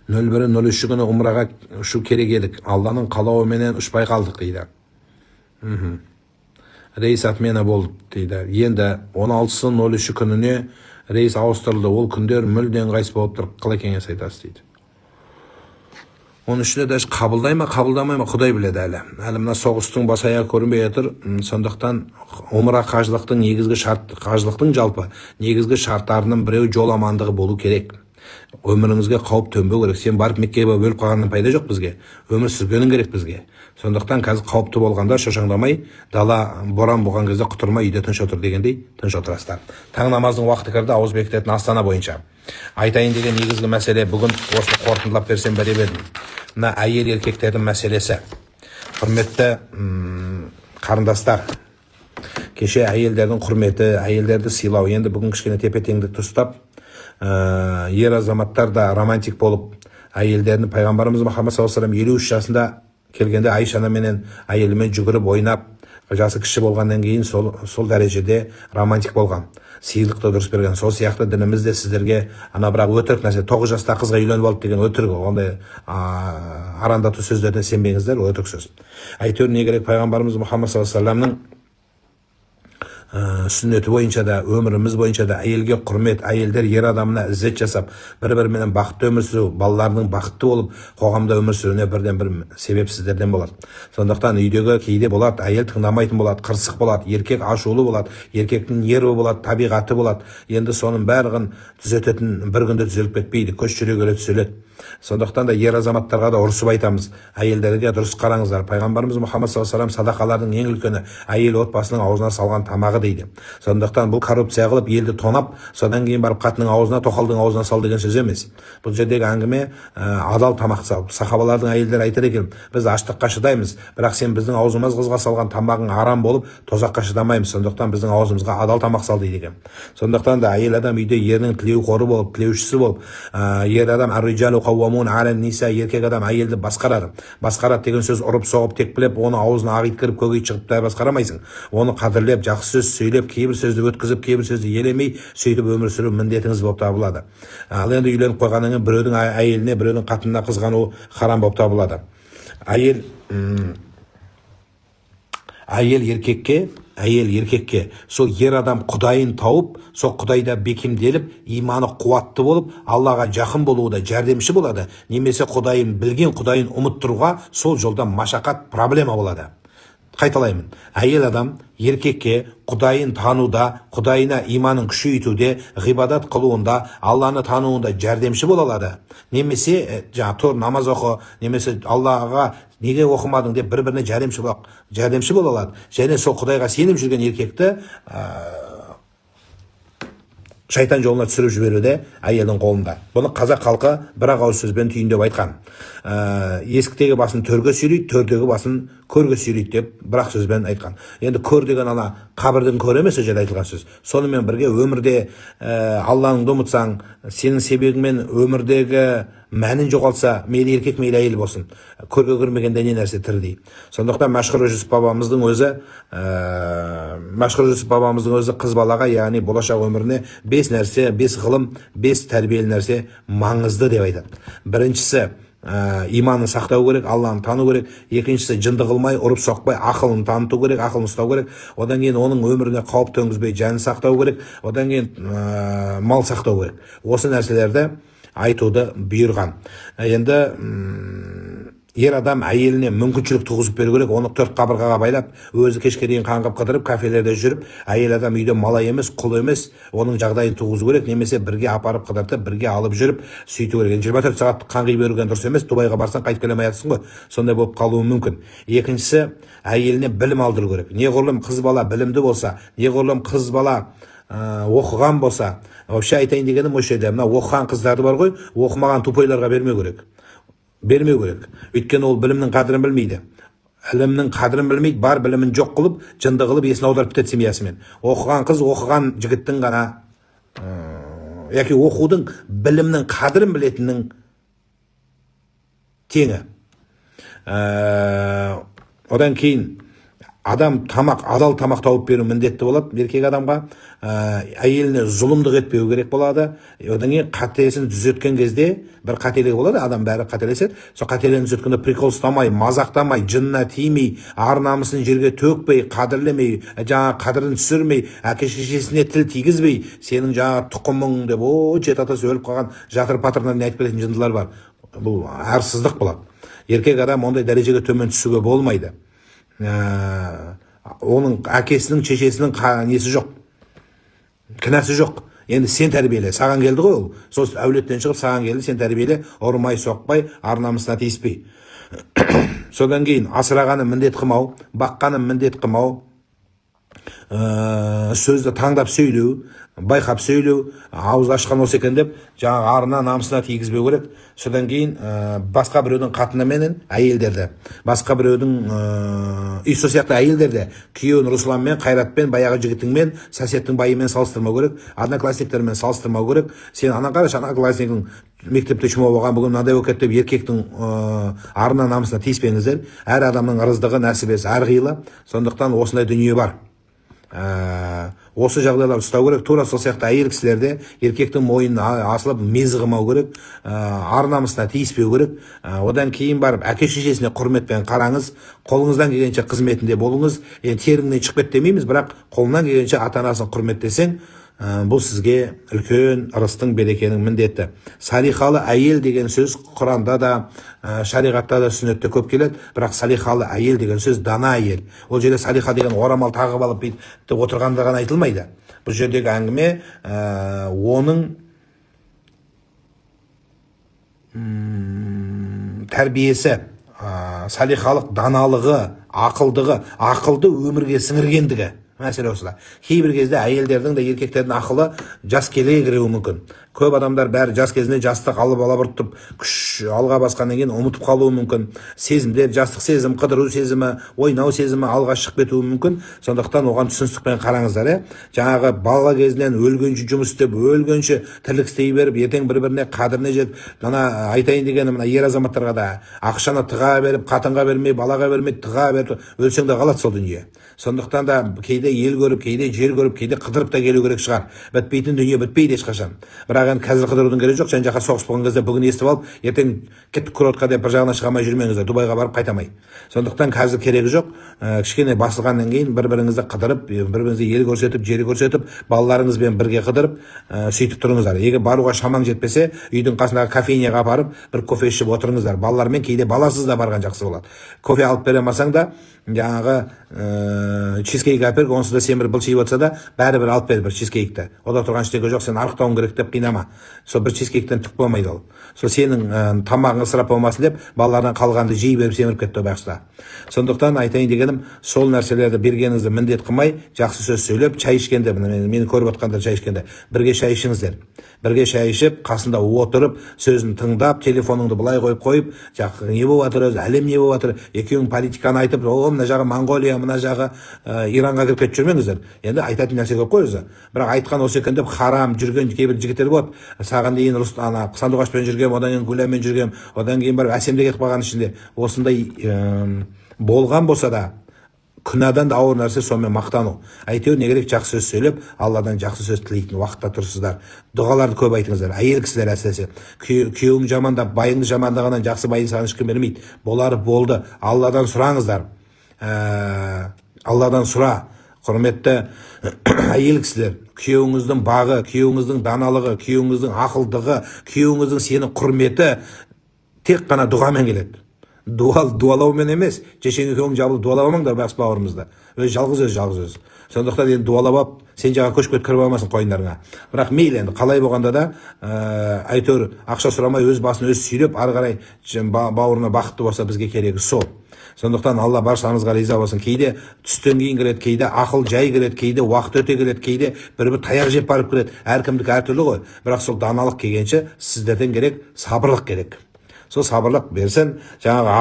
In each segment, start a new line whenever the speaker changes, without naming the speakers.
01-03 күні умраға ұшу керек едік. Алланың қалауыменен ұшпай қалдық дейді. Рейс отмена болды дейді. Енді 16-03 күніне рейс ауыстырылды. Ол күндер мүлден қайсы болып тұр. Қалай кеңес айтасыз дейді. Оның ішінде дәш қабылдай ма, қабылдамай ма, Құдай біледі әлі. Әлі мына соғыстың бас аяғы көрінбей жатыр. Сондықтан умра қажылықтың жалпы негізгі шарттарының біреу жол амандығы болу керек. Өміріңізге қауіп төнбеу керек. Сен барып Меккеге өліп қалғаннан пайда жоқ бізге. Өмір сүргенің керек бізге. Сондықтан қазір қауіпті болғанда шошаңдамай, дала боран болған кезде құтырмай үйде тыныш отыр дегендей тыныш отырасыздар. Таң намазының уақыты кірді, ауыз бекітетін Астана бойынша. Айтайын деген негізгі мәселе бүгін осыны қорытындылап берсем беріп едім. Мына әйел еркектердің мәселесі. Құрметті қарындастар, кеше әйелдердің құрметі, әйелдерді сыйлау, енді бүгін кішкене тепе-теңдікті ұстап, ер азаматтар да романтик болып, әйелдерін пайғамбарымыз Мұхаммад саллаллаху алейхи вассалам 53 жасында келгенде Айшана менен әйелімен жүгіріп ойнап, жасы кіші болғаннан кейін сол дәрежеде романтик болған. Сыйлықты дұрыс берген. Сол сияқты дініміз де сіздерге ана бірақ өтірік нәрсе, 9 жаста қызға үйленіп алды деген өтірік. Ондай арандату сөздеріне сенбеңіздер, өтірік сөз. Әйтеуір не керек, пайғамбарымыз Мұхаммад саллаллаху алейхи вассаламның сүннеті бойынша да, өміріміз бойынша да әйелге құрмет, әйелдер ер адамына іззет жасап, бір-бірімен бақытты өмір сүру, балаларының бақытты болып, қоғамда өмір сүруіне бірден бір себеп сіздерден болады. Сондықтан үйдегі кейде болады, әйел тыңдамайтын болады, қырсық болады, еркек ашулы болады, еркектің нерві болады, табиғаты болады. Енді соның бәрін түзететін бір күнде түзеліп кетпейді, көш жүре келе түзеледі. Сондықтан да ер азаматтарға да ұрысып айтамыз, әйелдерге дұрыс қараңыздар. Пайғамбарымыз Мұхаммад саллаллаху алейхи вассалам садақалардың ең үлкені әйел отбасының аузына салған тамағы дейді. Сондықтан бұл коррупция қылып елді тонап, содан кейін барып қатының аузына, тоқалдың аузына сал деген сөз емес. Бұл жердегі әңгіме адал тамақ сал. Сахабалардың әйелдері айтар екен, біз аштыққа шыдаймыз, бірақ сен біздің аузымыз қызға салған тамағың арам болып, тозаққа шыдамаймыз. Сондықтан біздің аузымызға адал тамақ сал дейді екен. Сондықтан да әйел адам үйде ерінің тілеуқоры болып, тілеушісі болып, ер адам ар-риджалу қауамун ала-ниса, еркек адам әйелді басқарады. Басқарады деген сөз ұрып соғып текпілеп, оны аузына ақ ит кіріп көк ит шығып та басқарамайсың. Оны қадірлеп, жақсы сөз сөйлеп, кейбір сөзді өткізіп, кейбір сөзді елемей, сөйтіп өмір сүру міндетіңіз болып табылады. Ал енді үйленіп қойғаннан кейін біреудің әйеліне, біреудің қатынына қызғану харам болып табылады. Әйел еркекке сол ер адам құдайын тауып, сол құдайда бекемделіп, иманы қуатты болып, Аллаға жақын болуда жәрдемші болады. Немесе құдайын білген, құдайын ұмыттыруға сол жолда машақат, проблема болады. Қайталаймын. Әйел адам еркекке құдайын тануда, құдайына иманын күшейтуде, ғибадат қылуында, Алланы тануында жәрдемші бола алады. Немесе тұр, намаз оқы, немесе Аллаға неге оқымадың деп бір-біріне жәрдемші бола алады. Және сол құдайға сеніп жүрген еркекті шайтан жолына түсіріп жіберуде әйелдің қолында. Бұны қазақ халқы бір-ақ ауыз сөзбен түйіндеп айтқан. Есіктегі басын төрге сүйрейді, төрдегі басын көрге сүйрейді деп бір-ақ сөзбен айтқан. Енді көр деген ана қабірдің көрі емес, жерде айтылған сөз. Сонымен бірге өмірде Аллаңды ұмытсаң, сенің себебіңмен өмірдегі мәнін жоғалтса, мейлі еркек мейлі әйел болсын, көрге кірмегенде не нәрсе тірідей. Сондықтан Мәшһүр Жүсіп бабамыздың өзі қыз балаға, яғни болашақ өміріне 5 нәрсе, 5 ғылым, 5 тәрбиелі нәрсе маңызды деп айтады. Біріншісі иманын сақтау керек, Алланы тану керек. Екіншісі жынды қылмай, ұрып соқпай, ақылын таныту керек, ақылын ұстау керек. Одан кейін оның өміріне қауіп төнгізбей, жанын сақтау керек. Одан кейін мал сақтау керек. Осы нәрселерді айтуды бұйырған. Енді ер адам әйеліне мүмкіншілік туғызып беру керек, оны 4 қабырғаға байлап, өзі кешке дейін қаңғып қыдырып, кафелерде жүріп, әйел адам үйде малай емес, құл емес, оның жағдайын туғызу керек, немесе бірге апарып қыдыртып, бірге алып жүріп, сөйту керек. 24 сағат қаңғи беруген дұрыс емес, Дубайға барсаң қайтып келе алмайсың ғой, сондай болып қалуы мүмкін. Екіншісі, әйеліне білім алдыру керек. Неғұрлым қыз бала білімді болса, неғұрлым қыз бала оқыған болса, вообще айтайын дегенім осы жерде, мына оқыған қыздарды бар ғой, оқымаған тупойларға бермеу керек. Өйткені ол білімнің қадірін білмейді. Ілімнің қадірін білмейді, бар білімін жоқ қылып, жынды қылып, есін аударып кетеді семьясымен. Оқыған қыз оқыған жігіттің ғана, яки оқудың, білімнің қадірін білетіннің теңі. Одан кейін адам тамақ, адал тамақ тауып беру міндетті болады еркек адамға. Әйеліне зұлымдық етпеу керек болады. Одан кейін қатесін түзеткен кезде бір қателігі болады, адам бәрі қателеседі. Сол қателігін түзеткенде прикол ұстамай, мазақтамай, жынына тимей, ар намысын жерге төкпей, қадірлемей, жаңа қадірін түсірмей, әке шешесіне тіл тигізбей, сенің жаңа тұқымың деп, жеті атасы өліп қалған жатыр патырнан айтып келетін жындылар бар. Бұл арсыздық болады. Еркек адам ондай дәрежеге төмен түсуге болмайды. Оның әкесінің, шешесінің несі жоқ, кінәсі жоқ. Енді сен тәрбиеле, саған келді ғой ол. Сол әулеттен шығып саған келді, сен тәрбиеле, ұрмай, соқпай, ар намысына тиіспей. Содан кейін асырағаны міндет қылмау, баққаны міндет қылмау, сөзді таңдап сөйлеу, байқап сөйлеу, ауыз ашқан осы екен деп, жаңағы арына, намысына тигізбеу керек. Содан кейін басқа біреудің қатыныменен әйелдерді, басқа біреудің сол сияқты әйелдерді күйеуін Русланмен, Қайратпен, баяғы жігітіңмен, сәсеттің байымен салыстырмау керек, одноклассниктермен салыстырмау керек. Сен ана қарашы, одноклассникің мектепте чума болған, бүгін мынадай болып кетті деп еркектің арына, намысына тиіспеңіздер. Әр адамның ырыздығы, нәсібесі әрқилы. Сондықтан осындай дүние бар. Осы жағдайлар ұстау керек. Тура сол сияқты әйел кісілерде еркектің мойнын асылып мезі қылмау керек, ар намысына тиіспеу керек. Одан кейін барып әке шешесіне құрметпен қараңыз, қолыңыздан келгенше қызметінде болыңыз. Теріңнен шығып кет демейміз, бірақ қолынан келгенше ата-анасын құрметтесең, бұл сізге үлкен ырыстың, берекенің міндеті. Салихалы әйел деген сөз Құранда да, шариғатта да, сүннетте көп келеді, бірақ салихалы әйел деген сөз дана әйел. Ол жерде салиха деген орамал тағып алып отырғанда ғана айтылмайды. Бұл жердегі әңгіме оның тәрбиесі, салихалық даналығы, ақылды өмірге сіңіргендігі. Мәселе осыда. Кейбір кезде әйелдердің де еркектердің ақылы жас келе кіруі мүмкін. Көп адамдар бәрі жас кезінде жастық алып алабұртып, күш алға басқаннан кейін ұмытып қалуы мүмкін. Сезімдер, жастық сезім, қыдыру сезімі, ойнау сезімі алға шығып кетуі мүмкін. Сондықтан оған түсіністікпен қараңыздар. Жаңағы бала кезінен өлгенше жұмыс істеп, өлгенше тірлік істей беріп, ертең бір-біріне қадіріне жетіп, мына айтайын дегенім, мына ер азаматтарға да ақшаны тыға беріп, қатынға бермей, балаға бермей, тыға беріп, өлсең де қалады сол дүние. Сондықтан да кейде ел көріп, кейде жер көріп, кейде қыдырып та келу керек шығар. Бітпейтін дүние бітпейді ешқашан. Бірақ енді қазір қыдырудың керегі жоқ. Жан-жаққа соғыс болған кезде бүгін естіп алып, ертең кеттік курортқа деп бір жағына шыға алмай жүрмеңіздер, Дубайға барып қайтамай. Сондықтан қазір керегі жоқ. Кішкене басылғаннан кейін бір-біріңізді қыдырып, бір-біріңізді ел көрсетіп, жері көрсетіп, балаларыңызбен бірге қыдырып, сөйтіп тұрыңыздар. Егер баруға шамаң жетпесе, үйдің қасындағы кофейняға апарып, бір кофе ішіп отырыңыздар. Балалармен кейде баласыз да барған жақсы болады. Кофе алып бере алмасаң да, жаңағы чизкейк әперіп, онсыз да сен бір былшиып отырса да, бәрібір алып бер бір чизкейкті. Ода тұрған ештеңе жоқ, сен арықтауың керек деп қинама. Сол бір чизкейктен түк болмайды ол. Сол сенің тамағың ысырап болмасын деп, балалардан қалғанды жей беріп семіріп кетті байқұста. Сондықтан айтайын дегенім, сол нәрселерді бергеніңізді міндет қылмай, жақсы сөз сөйлеп, чай ішкенде, мені көріп отқандар чай ішкенде, бірге шай ішіңіздер. Бірге шай ішіп, қасында отырып, сөзін тыңдап, телефоныңды былай қойып, жақсы не болып жатыр өзі, әлем не болып жатыр, екеуің политиканы айтып, мына жағы Монғолия, мына жағы Иранға кіріп кетіп жүрмеңіздер. Енді айтатын нәрсе көп қой өзі. Бірақ айтқан осы екен деп харам жүрген кейбір жігіттер болады. Саған дейін Сандуғашпен жүргем, одан кейін Гүләмен жүргем, одан кейін барып әсемде кетіп қалған ішінде. Осындай болған болса да, күнәдан да ауыр нәрсе сонымен мақтану. Әйтеуір не керек, жақсы сөз сөйлеп, Алладан жақсы сөз тілейтін уақытта тұрсыздар. Дұғаларды көп айтыңыздар. Әйел кісілер әсіресе. Күйеуің жамандап, байыңды жамандағаннан жақсы байын саған ешкім бермейді. Болары болды. Алладан сұраңыздар. Алладан сұра. Құрметті әйел кісілер, күйеуіңіздің бағы, күйеуіңіздің даналығы, күйеуіңіздің ақылдығы, күйеуіңіздің сені құрметі тек қана дұғамен келеді. Дуалаумен емес, шешең екеуің жабылып дуалауыңдар бақсы бауырымызда. Жалғыз өз. Сондықтан енді дуалап ап, сен жаға көшіп кетіп кіріп алмасын қойындарыңа. Бірақ мейлі енді қалай болғанда да, әйтеуір ақша сұрамай өз басын өз сүйреп, ары қарай бауырына бақытты болса бізге керегі сол. Сондықтан Алла баршамызға риза болсын. Кейде түстен кейін келеді, кейде ақыл жай келеді, кейде уақыт өте келеді, кейде бір таяқ жеп барып келеді. Әркімдікі әртүрлі ғой. Бірақ сол даналық келгенше сіздерден керек, сабырлық керек. Сол сабырлық берсін, жаңағы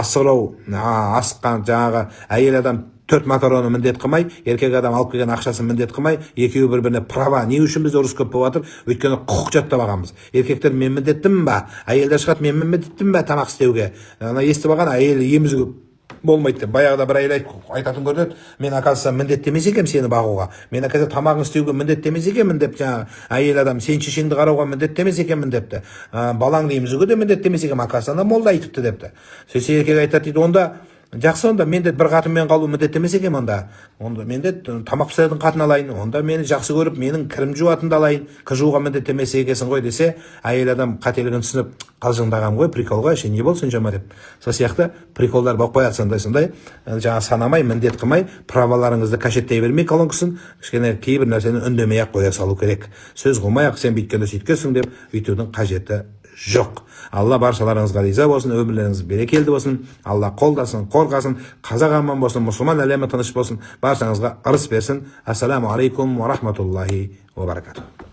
асыққан жаңағы әйел адам 4 макароны міндет қылмай, еркек адам алып келген ақшасын міндет қылмай, екеуі бір-біріне права. Не үшін бізде ұрыс көп болып жатыр? Өйткені құқық жаттап алғанбыз. Еркектер мен міндеттімін ба? Әйелдер шығады, мен міндеттімін ба тамақ істеуге? Естіп алған әйел болмайды деп. Баяғыда бір әйел айтатын көрді, мен оказывается міндетті емес екенмін сені бағуға, мен оказывается тамағын істеуге міндетті емес екенмін деп, жаңағы әйел адам сен шешеңді қарауға міндетті емес екенмін депті, балаңды емізуге де міндетті емес екенмін, оказывается ана молда айтыпты депті. Сөйтсе еркек айтады дейді, онда жақсы, онда мен де бір қатынмен қалу міндетті емес екен, онда мен де тамақ пісіретін қатын алайын, онда мені жақсы көріп менің кірім жуатынды алайын, қыз жууға міндетті емес екенсің ғой десе, әйел адам қателігін түсініп қалжыңдаған ғой, прикол ғой, не болсын жама деп. Сол сияқты приколдар болып қояды сондай жаңа санамай, міндет қылмай, праваларыңызды кашеттей бермей колонкасын, кішкене кейбір нәрсені үндемей ақ қоя салу керек. Сөз қылмай ақ сен бүйткенде сөйткенсің деп өйтудің қажеті жоқ. Алла баршаларыңызға риза болсын, өмірлеріңіз берекелді болсын, Алла қолдасын, қорғасын, қазақ аман болсын, мұсылман әлемі тыныш болсын, баршаңызға ырыс берсін. Ассаламу алейкум ва рахматуллахи ва баракатух.